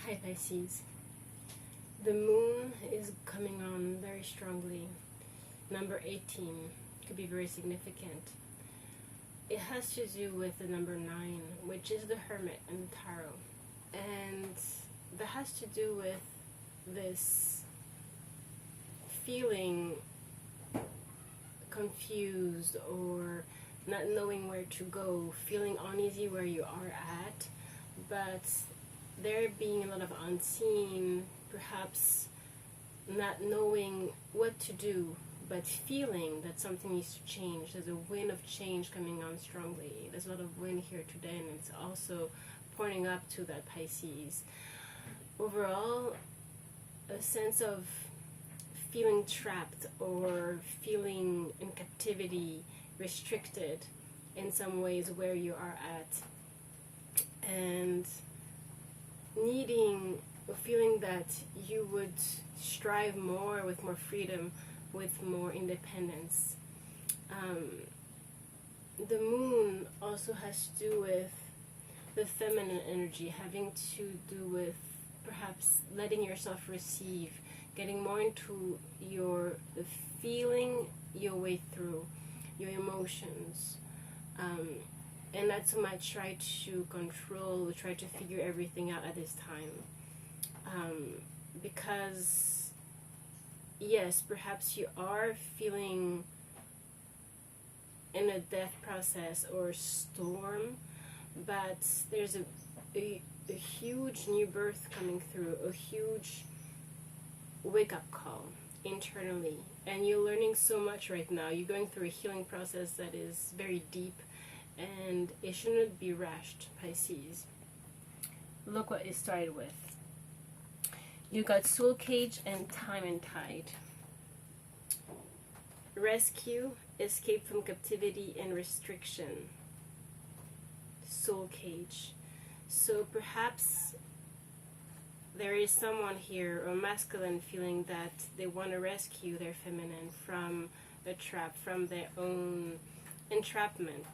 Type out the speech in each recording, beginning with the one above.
Hi Pisces. The moon is coming on very strongly. Number 18 could be very significant. It has to do with the number 9, which is the Hermit in the Tarot. And that has to do with this feeling confused or not knowing where to go, feeling uneasy where you are at, but there being a lot of unseen, perhaps not knowing what to do, but feeling that something needs to change. There's a wind of change coming on strongly. There's a lot of wind here today, and it's also pointing up to that Pisces. Overall, a sense of feeling trapped or feeling in captivity, restricted in some ways where you are at, and needing or feeling that you would strive more with more freedom, with more independence. The moon also has to do with the feminine energy, having to do with perhaps letting yourself receive, getting more into your feeling your way through your emotions, and not so much try to control, try to figure everything out at this time, because yes, perhaps you are feeling in a death process or storm, but there's a huge new birth coming through, a huge wake-up call internally, and you're learning so much right now. You're going through a healing process that is very deep, and it shouldn't be rushed, Pisces. Look what it started with. You got Soul Cage and Time and Tide. Rescue, escape from captivity and restriction. Soul Cage. So perhaps there is someone here, or masculine, feeling that they want to rescue their feminine from the trap, from their own entrapment.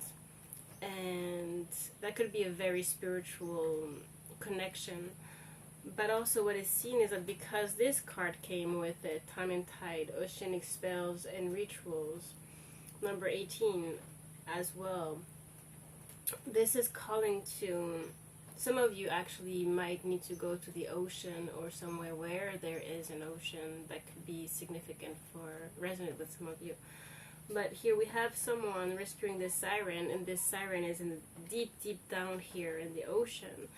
And that could be a very spiritual connection. But also what is seen is that because this card came with it, Time and Tide, Oceanic Spells and Rituals, number 18 as well, this is calling to... Some of you actually might need to go to the ocean or somewhere where there is an ocean. That could be significant for, resonate with some of you. But here we have someone rescuing this siren, and this siren is in deep, deep down here in the ocean.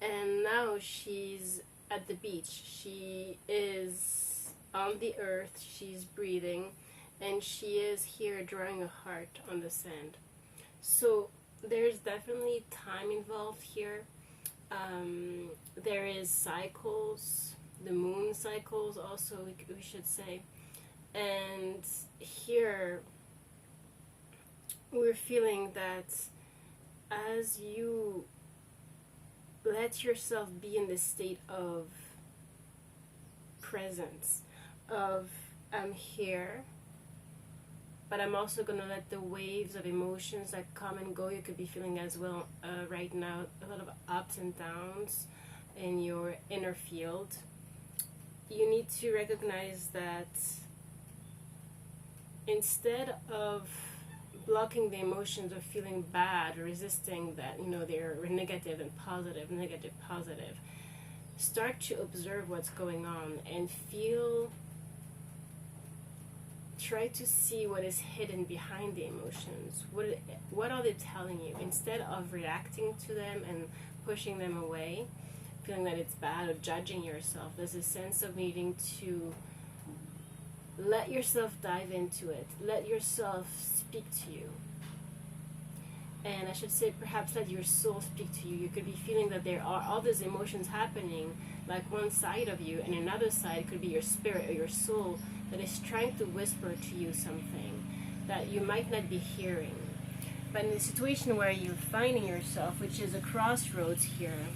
And now she's at the beach. She is on the earth, she's breathing, and she is here drawing a heart on the sand. So there's definitely time involved here. There is cycles, the moon cycles also, we should say. And here we're feeling that as you let yourself be in this state of presence, of I'm here, but I'm also going to let the waves of emotions that come and go. You could be feeling as well right now a lot of ups and downs in your inner field. You need to recognize that instead of blocking the emotions or feeling bad or resisting that, you know, they're negative and positive, negative, positive, start to observe what's going on and feel. Try to see what is hidden behind the emotions. What are they telling you? Instead of reacting to them and pushing them away, feeling that it's bad or judging yourself, there's a sense of needing to let yourself dive into it. Let yourself speak to you. And I should say, perhaps let your soul speak to you. You could be feeling that there are all these emotions happening, like one side of you, and another side could be your spirit or your soul that is trying to whisper to you something that you might not be hearing. But in the situation where you're finding yourself, which is a crossroads here,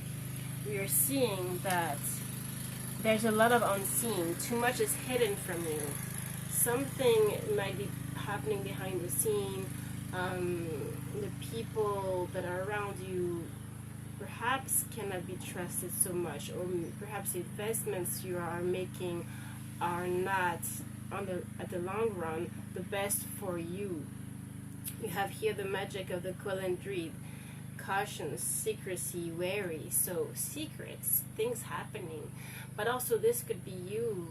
we are seeing that there's a lot of unseen. Too much is hidden from you. Something might be happening behind the scene. The people that are around you perhaps cannot be trusted so much, or perhaps investments you are making are not at the long run the best for you. You have here the magic of the Colandrid, caution, secrecy, wary. So secrets, things happening, but also this could be you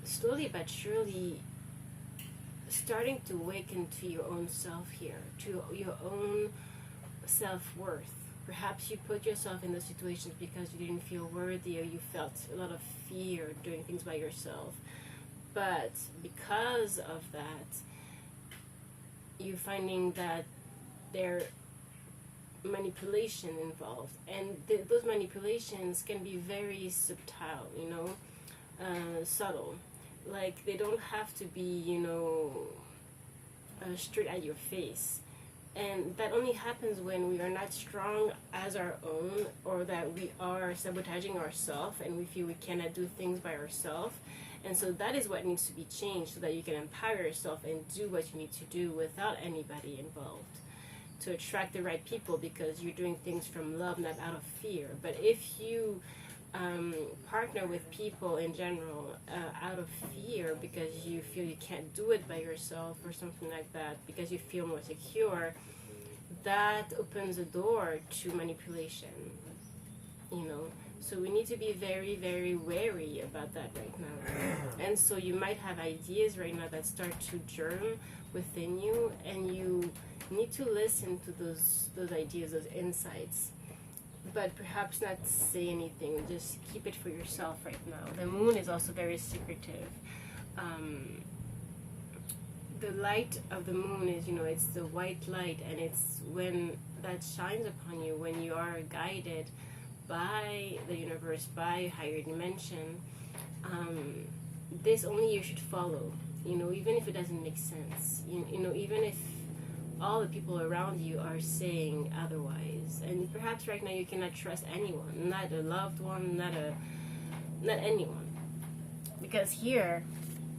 slowly but surely starting to awaken to your own self here, to your own self-worth. Perhaps you put yourself in those situations because you didn't feel worthy, or you felt a lot of fear doing things by yourself. But because of that, you're finding that there manipulation involved, and those manipulations can be very subtle, subtle. Like, they don't have to be, straight at your face. And that only happens when we are not strong as our own, or that we are sabotaging ourselves and we feel we cannot do things by ourselves. And so that is what needs to be changed, so that you can empower yourself and do what you need to do without anybody involved, to attract the right people, because you're doing things from love, not out of fear. But if you partner with people in general out of fear, because you feel you can't do it by yourself or something like that, because you feel more secure, that opens a door to manipulation, So we need to be very, very wary about that right now. And so you might have ideas right now that start to germ within you, and you need to listen to those ideas, those insights, but perhaps not say anything. Just keep it for yourself right now. The moon is also very secretive. The light of the moon is, it's the white light, and it's when that shines upon you, when you are guided by the universe, by a higher dimension. This only you should follow, even if it doesn't make sense, even if all the people around you are saying otherwise. And perhaps right now you cannot trust anyone, not a loved one, not anyone, because here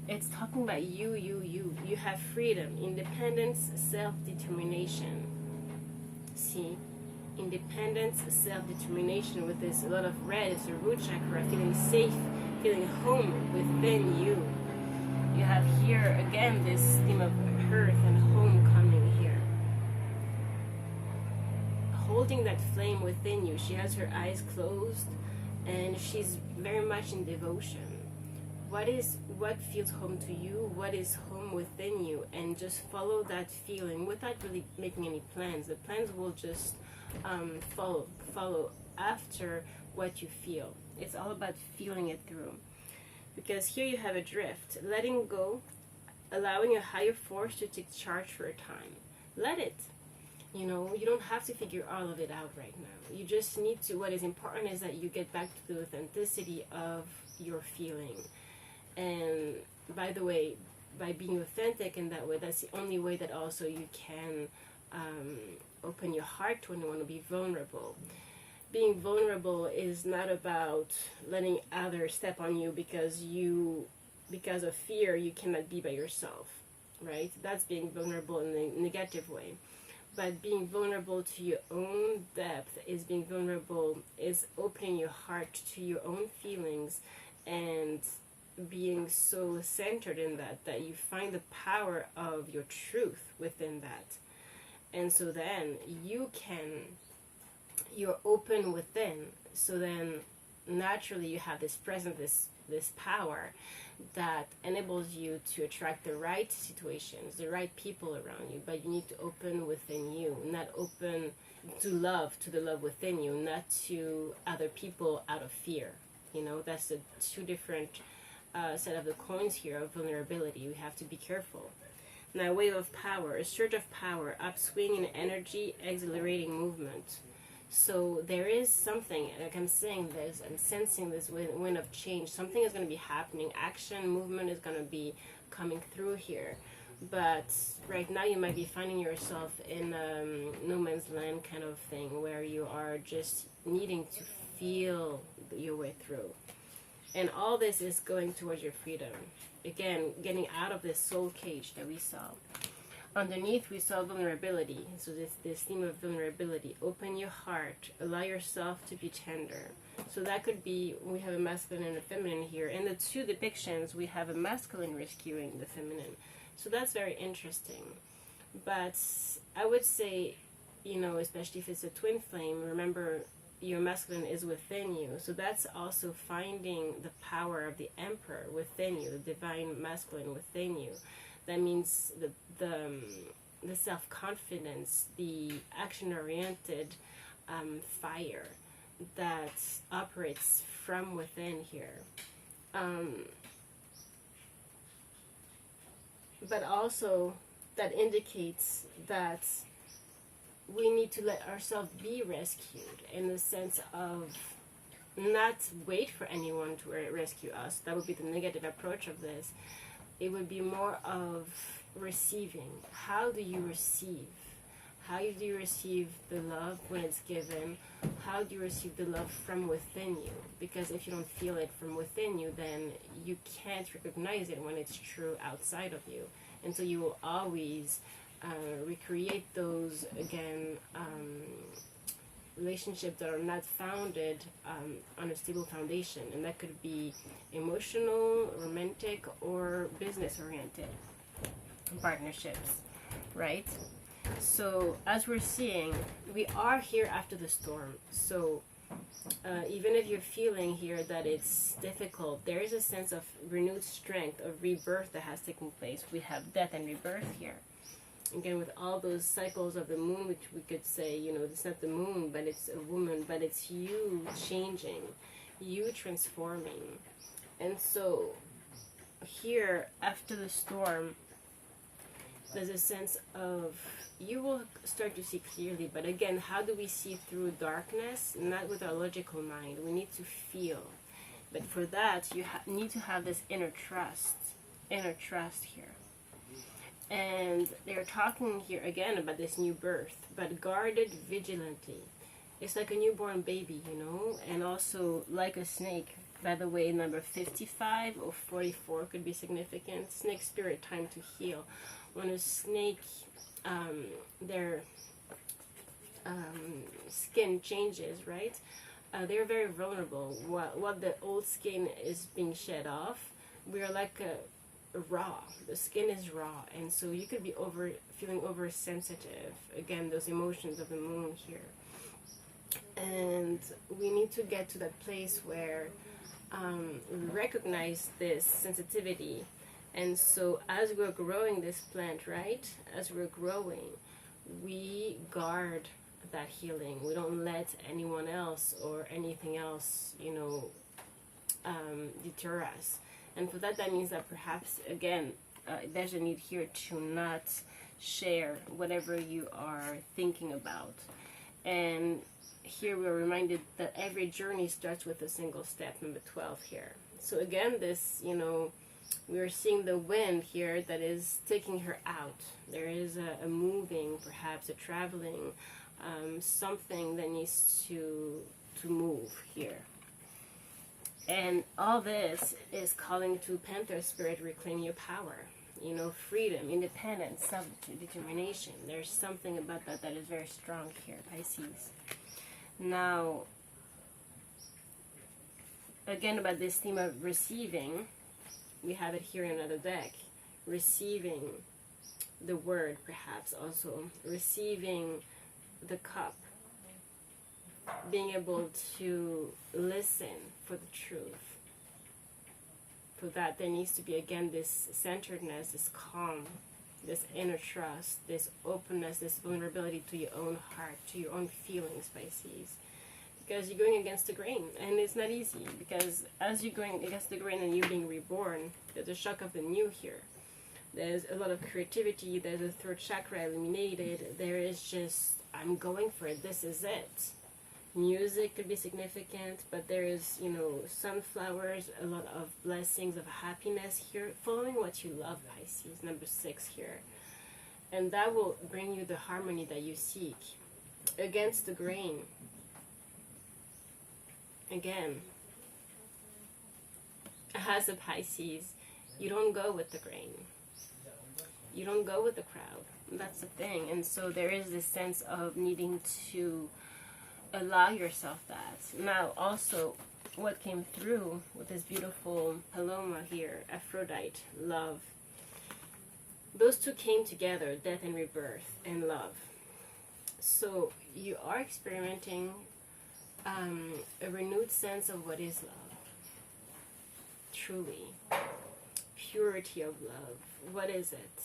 it's talking about you have freedom, independence, self-determination. See, independence, self-determination, with this a lot of red. It's the root chakra, feeling safe, feeling home within you. You have here again this theme of earth and home coming here, holding that flame within you. She has her eyes closed and she's very much in devotion. What feels home to you? What is home within you? And just follow that feeling without really making any plans. The plans will just follow after what you feel. It's all about feeling it through. Because here you have a drift, letting go, allowing a higher force to take charge for a time. Let it. You don't have to figure all of it out right now. You just need to, what is important is that you get back to the authenticity of your feeling. And by the way, by being authentic in that way, that's the only way that also you can open your heart to anyone, to be vulnerable. Being vulnerable is not about letting others step on you because of fear you cannot be by yourself, right? That's being vulnerable in a negative way. But being vulnerable to your own depth is is opening your heart to your own feelings, and being so centered in that you find the power of your truth within that. And so then you're open within, so then naturally you have this presence, this power that enables you to attract the right situations, the right people around you. But you need to open within you, not open to the love within you, not to other people out of fear. That's the two different set of the coins here of vulnerability. We have to be careful. Now, wave of power, a surge of power, upswing in energy, exhilarating movement. So there is something, like I'm saying this, I'm sensing this wind of change. Something is going to be happening. Action, movement is going to be coming through here. But right now you might be finding yourself in no man's land kind of thing, where you are just needing to feel your way through. And all this is going towards your freedom. Again, getting out of this soul cage that we saw. underneath we saw vulnerability. So this theme of vulnerability. Open your heart. Allow yourself to be tender. So that could be, we have a masculine and a feminine here. In the two depictions, we have a masculine rescuing the feminine. So that's very interesting. But I would say, you know, especially if it's a twin flame, remember your masculine is within you. So that's also finding the power of the emperor within you, the divine masculine within you. That means the self-confidence, the action-oriented fire that operates from within here. But also that indicates that we need to let ourselves be rescued, in the sense of not wait for anyone to rescue us. That would be the negative approach of this. It would be more of receiving. How do you receive? How do you receive the love when it's given? How do you receive the love from within you? Because if you don't feel it from within you, then you can't recognize it when it's true outside of you. And so you will always recreate those, again, relationships that are not founded on a stable foundation. And that could be emotional, romantic, or business-oriented partnerships, right? So as we're seeing, we are here after the storm. So even if you're feeling here that it's difficult, there is a sense of renewed strength, of rebirth that has taken place. We have death and rebirth here. Again, with all those cycles of the moon, which we could say, you know, it's not the moon, but it's a woman, but it's you changing, you transforming. And so here, after the storm, there's a sense of you will start to see clearly. But again, how do we see through darkness? Not with our logical mind. We need to feel. But for that, you need to have this inner trust here. And they're talking here again about this new birth, but guarded vigilantly. It's like a newborn baby, you know, and also like a snake. By the way, number 55 or 44 could be significant. Snake spirit, time to heal. When a snake, their skin changes, right? They're very vulnerable. While the old skin is being shed off, we are like raw. The skin is raw, and so you could be feeling oversensitive. Again, those emotions of the moon here. And we need to get to that place where we recognize this sensitivity. And so as we're growing this plant, right, as we're growing, we guard that healing. We don't let anyone else or anything else, you know, deter us. And for that, that means that perhaps, again, there's a need here to not share whatever you are thinking about. And here we're reminded that every journey starts with a single step, number 12 here. So again, this, you know, we're seeing the wind here that is taking her out. There is a moving, perhaps a traveling, something that needs to move here. And all this is calling to Panther Spirit, reclaim your power. You know, freedom, independence, self-determination. There's something about that that is very strong here, Pisces. Now, again, about this theme of receiving, we have it here in another deck. Receiving the word, perhaps also. Receiving the cup. Being able to listen for the truth. For that, there needs to be, again, this centeredness, this calm, this inner trust, this openness, this vulnerability to your own heart, to your own feelings, Pisces. Because you're going against the grain, and it's not easy, because as you're going against the grain and you're being reborn, there's a shock of the new here. There's a lot of creativity, there's a third chakra illuminated, there is just, I'm going for it, this is it. Music could be significant, but there is, you know, sunflowers, a lot of blessings of happiness here, following what you love, Pisces, number 6 here. And that will bring you the harmony that you seek. Against the grain. Again, as a Pisces, you don't go with the grain. You don't go with the crowd. That's the thing. And so there is this sense of needing to allow yourself that. Now, also, what came through with this beautiful Paloma here, Aphrodite, love. Those two came together, death and rebirth, and love. So you are experimenting a renewed sense of what is love. Truly. Purity of love. What is it?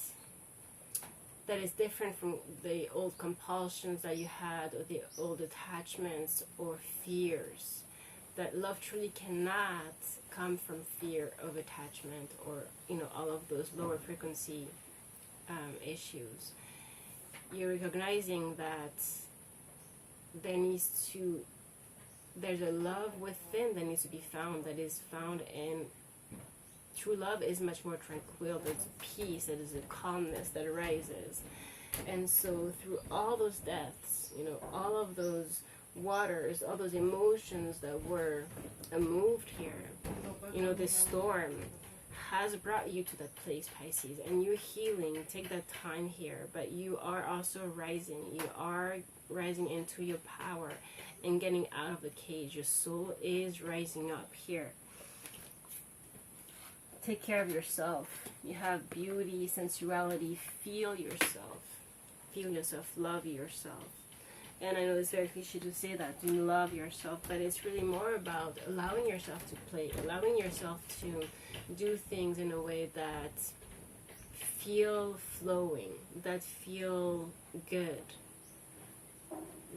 That is different from the old compulsions that you had, or the old attachments or fears. That love truly cannot come from fear of attachment, or all of those lower frequency issues. You're recognizing that there's a love within that needs to be found, that is found in true love. Is much more tranquil. There's peace, there's a calmness that arises. And so through all those deaths, all of those waters, all those emotions that were moved here, this storm has brought you to that place, Pisces, and you're healing. Take that time here, but you are also rising. You are rising into your power and getting out of the cage. Your soul is rising up here. Take care of yourself. You have beauty, sensuality. Feel yourself. Feel yourself. Love yourself. And I know it's very cliche to say that, you love yourself, but it's really more about allowing yourself to play, allowing yourself to do things in a way that feel flowing, that feel good.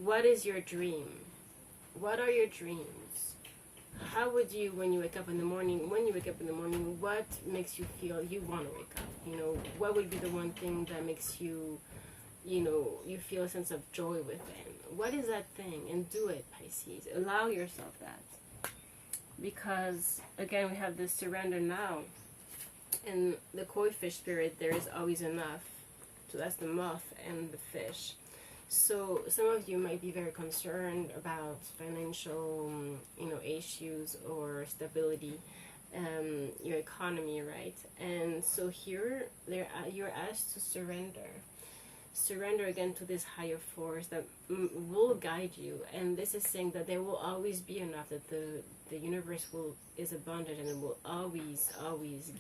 What is your dream? What are your dreams? How would you, when you wake up in the morning, what makes you feel you want to wake up? What would be the one thing that makes you, you feel a sense of joy within? What is that thing? And do it, Pisces. Allow yourself that. Because, again, we have this surrender now. In the koi fish spirit, there is always enough. So that's the moth and the fish. So some of you might be very concerned about financial, issues or stability, your economy, right? And so here, you're asked to surrender. Surrender again to this higher force that will guide you. And this is saying that there will always be enough, that the universe is abundant, and it will always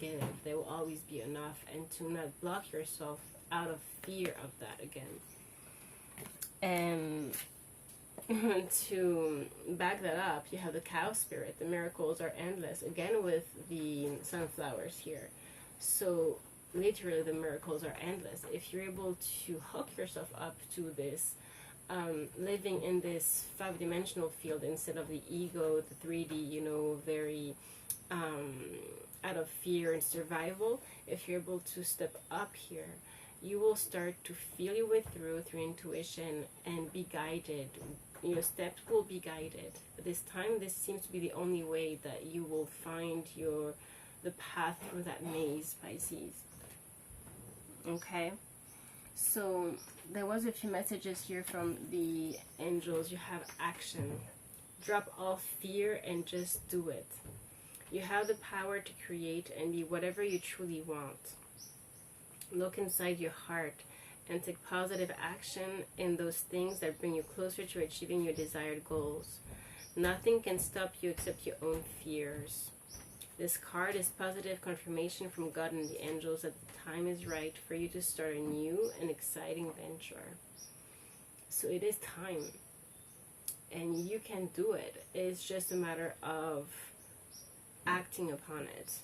give. There will always be enough, and to not block yourself out of fear of that again. And to back that up, you have the cow spirit. The miracles are endless, again with the sunflowers here. So literally the miracles are endless. If you're able to hook yourself up to this, living in this 5-dimensional field instead of the ego, the 3D, very out of fear and survival, if you're able to step up here, you will start to feel your way through intuition and be guided. Your steps will be guided. This time, this seems to be the only way that you will find the path through that maze, Pisces. Okay? So, there was a few messages here from the angels. You have action. Drop all fear and just do it. You have the power to create and be whatever you truly want. Look inside your heart and take positive action in those things that bring you closer to achieving your desired goals. Nothing can stop you except your own fears. This card is positive confirmation from God and the angels that the time is right for you to start a new and exciting venture. So it is time. And you can do it. It's just a matter of acting upon it.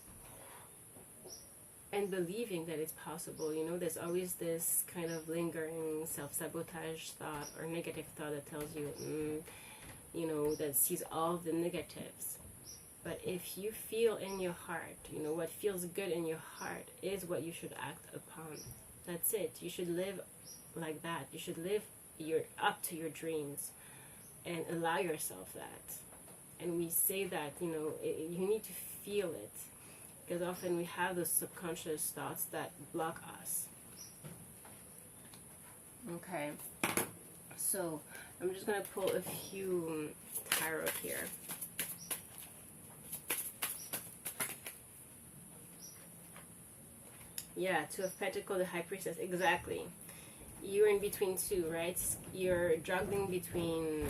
And believing that it's possible. There's always this kind of lingering self-sabotage thought or negative thought that tells you, that sees all the negatives. But if you feel in your heart, what feels good in your heart is what you should act upon. That's it. You should live like that. You should live up to your dreams and allow yourself that. And we say that, you need to feel it. Because often we have those subconscious thoughts that block us. Okay. So, I'm just going to pull a few tarot here. Yeah, Two of Pentacles, the High Priestess. Exactly. you're in between two, right? You're juggling between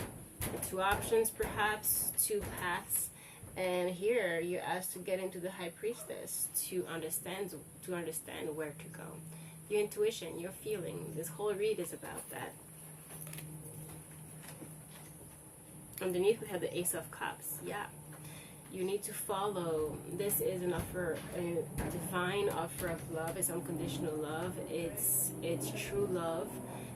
two options, perhaps two paths, and here you're asked to get into the High Priestess to understand where to go. Your intuition, your feeling. This whole read is about that. Underneath we have the Ace of Cups. Yeah. You need to follow. This is an offer, a divine offer of love. It's unconditional love. It's true love.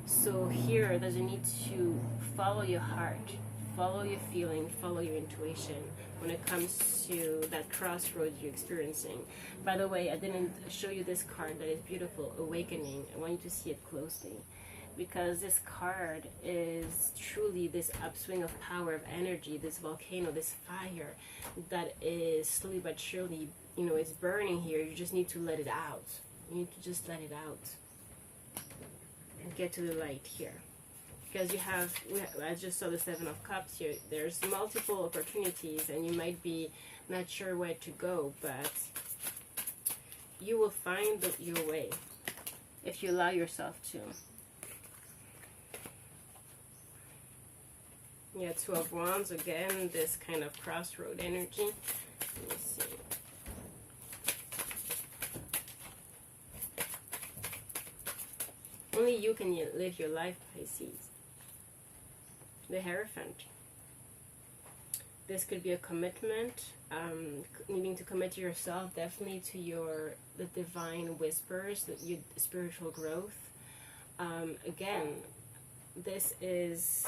So here, there's a need to follow your heart, follow your feeling, follow your intuition when it comes to that crossroads you're experiencing. By the way, I didn't show you this card that is beautiful, Awakening. I want you to see it closely, because this card is truly this upswing of power, of energy, this volcano, this fire that is slowly but surely, it's burning here. You just need to let it out. You need to just let it out and get to the light here. Because I just saw the Seven of Cups here. There's multiple opportunities and you might be not sure where to go, but you will find your way if you allow yourself to. Yeah, Two of Wands, again, this kind of crossroad energy. Let me see. Only you can live your life, Pisces. The Hierophant. This could be a commitment, needing to commit to yourself, definitely to the divine whispers, your spiritual growth. Again, this is...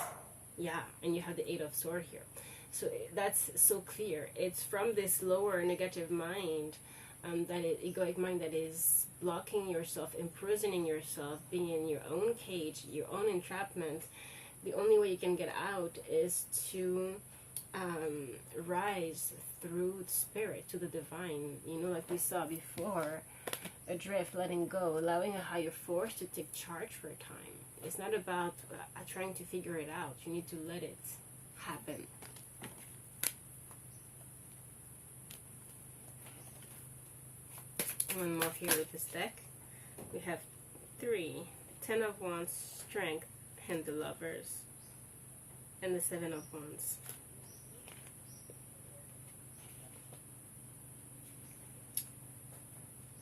Yeah, and you have the Eight of Swords here. So that's so clear. It's from this lower negative mind, egoic mind that is blocking yourself, imprisoning yourself, being in your own cage, your own entrapment. The only way you can get out is to rise through spirit to the divine. Like we saw before, adrift, letting go, allowing a higher force to take charge for a time. It's not about trying to figure it out. You need to let it happen. One more here with this deck. We have 3, 10 of Wands, Strength, and the Lovers, and the 7 of Wands.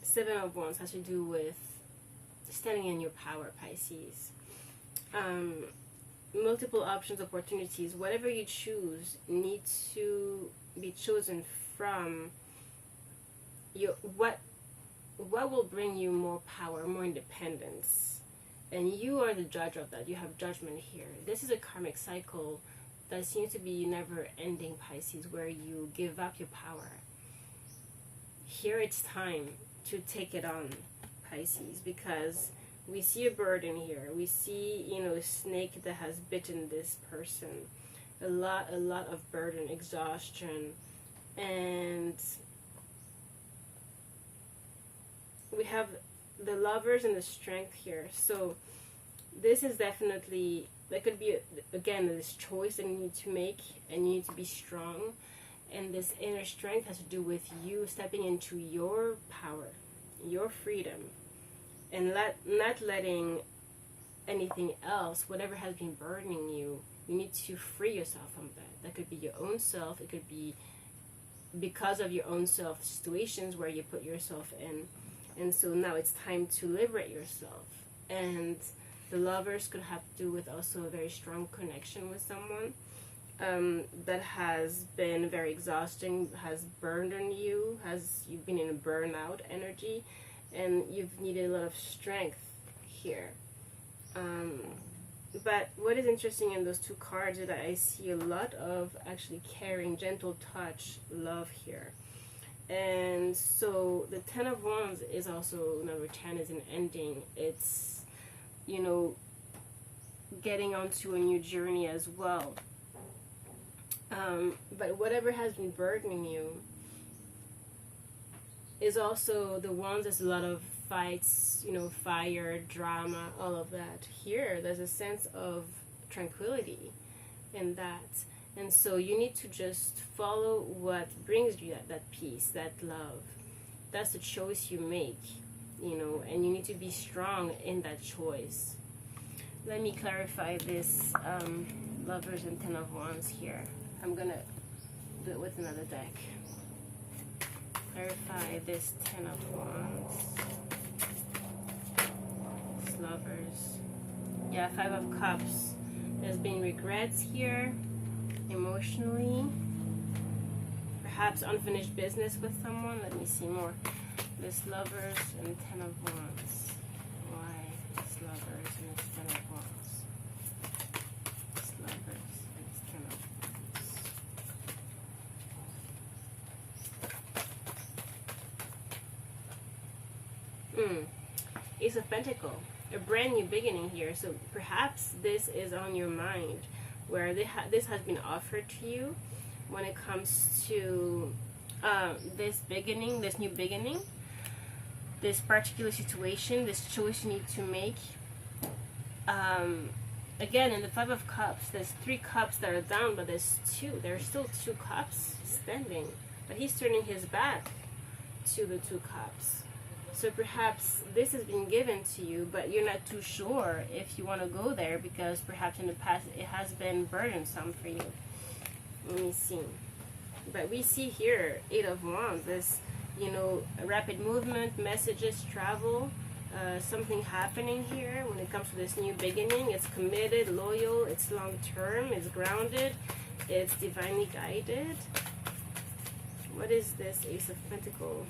Seven of Wands has to do with standing in your power, Pisces. Multiple options, opportunities, whatever you choose needs to be chosen from what will bring you more power, more independence, and you are the judge of that. You have judgment here. This is a karmic cycle that seems to be never ending, Pisces, where you give up your power. Here it's time to take it on, Pisces, because we see a bird in here. We see, a snake that has bitten this person. A lot of burden, exhaustion, and we have the Lovers and the Strength here. So this is definitely, that could be, again, this choice that you need to make, and you need to be strong. And this inner strength has to do with you stepping into your power, your freedom, and not letting anything else, whatever has been burdening you, you need to free yourself from that. That could be your own self. It could be because of your own self situations where you put yourself in. And so now it's time to liberate yourself. And the Lovers could have to do with also a very strong connection with someone that has been very exhausting, has burdened you, you've been in a burnout energy, and you've needed a lot of strength here. But what is interesting in those two cards is that I see a lot of actually caring, gentle touch, love here. And so the 10 of Wands is also, number 10 is an ending. It's, getting onto a new journey as well. But whatever has been burdening you is also the Wands. There's a lot of fights, fire, drama, all of that. Here, there's a sense of tranquility in that. And so you need to just follow what brings you that peace, that love. That's the choice you make, and you need to be strong in that choice. Let me clarify this Lovers and Ten of Wands here. I'm gonna do it with another deck. Clarify this Ten of Wands. This Lovers. Yeah, Five of Cups. There's been regrets here, emotionally. Perhaps unfinished business with someone. Let me see more. This Lovers and Ten of Wands. Why this Lovers and this Ten of Wands? This Lovers and this Ten of Wands. Ace of Pentacles. A brand new beginning here. So perhaps this is on your mind, where this has been offered to you when it comes to this beginning, this new beginning, this particular situation, this choice you need to make. Again, in the Five of Cups, there's 3 cups that are down, but there's 2. There's still 2 cups standing, but he's turning his back to the 2 cups. So perhaps this has been given to you, but you're not too sure if you want to go there, because perhaps in the past it has been burdensome for you. Let me see. But we see here, Eight of Wands, this, you know, rapid movement, messages, travel, something happening here when it comes to this new beginning. It's committed, loyal, it's long term, it's grounded, it's divinely guided. What is this Ace of Pentacles?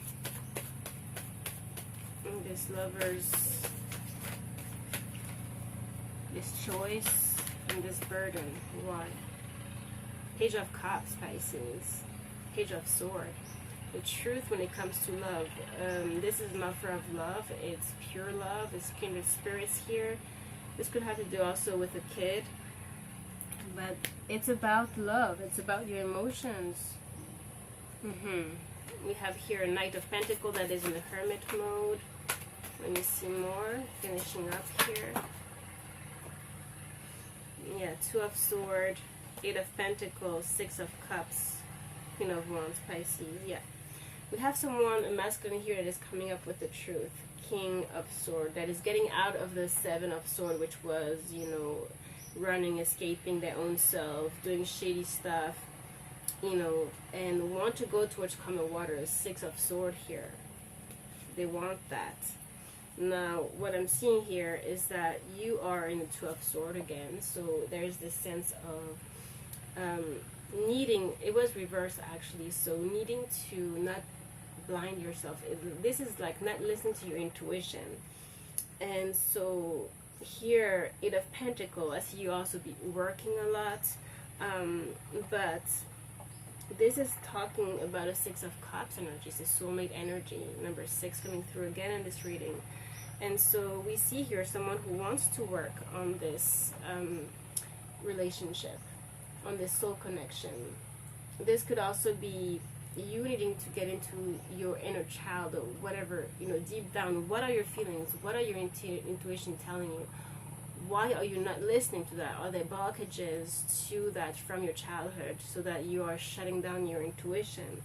This Lovers, this choice, and this burden. Why? Page of Cups, Pisces. Page of Swords. The truth when it comes to love. This is an offer of love. It's pure love. It's kindred spirits here. This could have to do also with a kid. But it's about love. It's about your emotions. We have here a Knight of Pentacles that is in the Hermit mode. Let me see more. Finishing up here. Yeah, Two of Swords, Eight of Pentacles, Six of Cups, Queen of Wands, Pisces. Yeah. We have someone, a masculine here, that is coming up with the truth. King of Swords, that is getting out of the Seven of Swords, which was, you know, running, escaping their own self, doing shady stuff, you know, and want to go towards common waters. Six of Swords here. They want that. Now, what I'm seeing here is that you are in the Two of Swords again, so there's this sense of needing, it was reversed actually, so needing to not blind yourself. This is like not listening to your intuition. And so here, Eight of Pentacles, I see you also be working a lot, but this is talking about a Six of Cups energy, it's a soulmate energy, number 6 coming through again in this reading. And so we see here someone who wants to work on this relationship, on this soul connection. This could also be you needing to get into your inner child, or whatever, you know, deep down. What are your feelings? What are your intuition telling you? Why are you not listening to that? Are there blockages to that from your childhood, so that you are shutting down your intuition?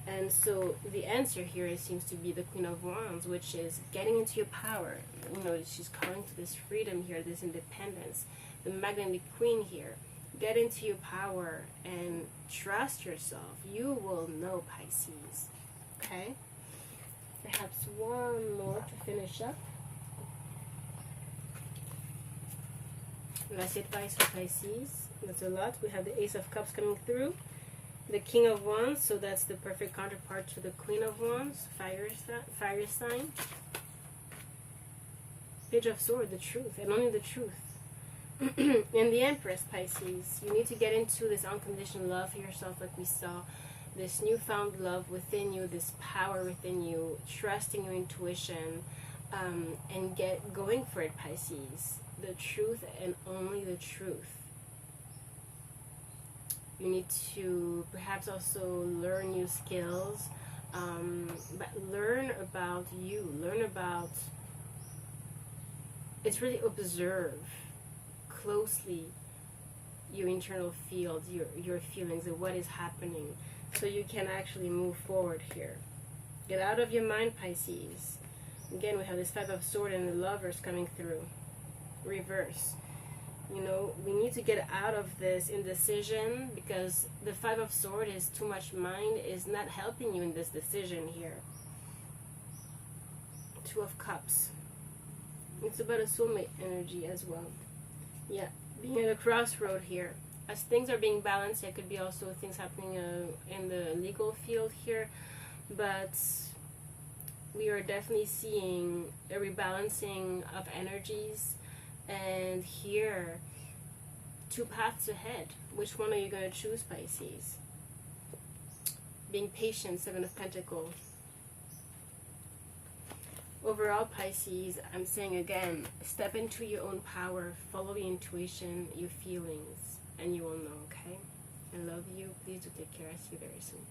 And so the answer here seems to be the Queen of Wands, which is getting into your power. You know, she's calling to this freedom here, this independence. The Magnetic Queen here. Get into your power and trust yourself. You will know, Pisces. Okay? Perhaps one more to finish up. Last advice for Pisces. That's a lot. We have the Ace of Cups coming through. The King of Wands, so that's the perfect counterpart to the Queen of Wands, fire sign. Page of Swords, the truth, and only the truth. And the Empress, Pisces, you need to get into this unconditional love for yourself, like we saw, this newfound love within you, this power within you, trusting your intuition, and get going for it, Pisces. The truth and only the truth. You need to perhaps also learn new skills, but learn about you. Learn about, it's really observe closely your internal field, your feelings, and what is happening, so you can actually move forward here. Get out of your mind, Pisces. Again, we have this Five of Swords and the Lovers coming through. reverse. You know, we need to get out of this indecision, because the Five of Swords is too much mind, is not helping you in this decision here. Two of Cups. It's about a soulmate energy as well. Yeah, being at a crossroad here. As things are being balanced, there could be also things happening in the legal field here, but we are definitely seeing a rebalancing of energies. And here, two paths ahead. Which one are you going to choose, Pisces? Being patient, Seven of Pentacles. Overall, Pisces, I'm saying again, step into your own power, follow your intuition, your feelings, and you will know, okay? I love you. Please do take care. I'll see you very soon.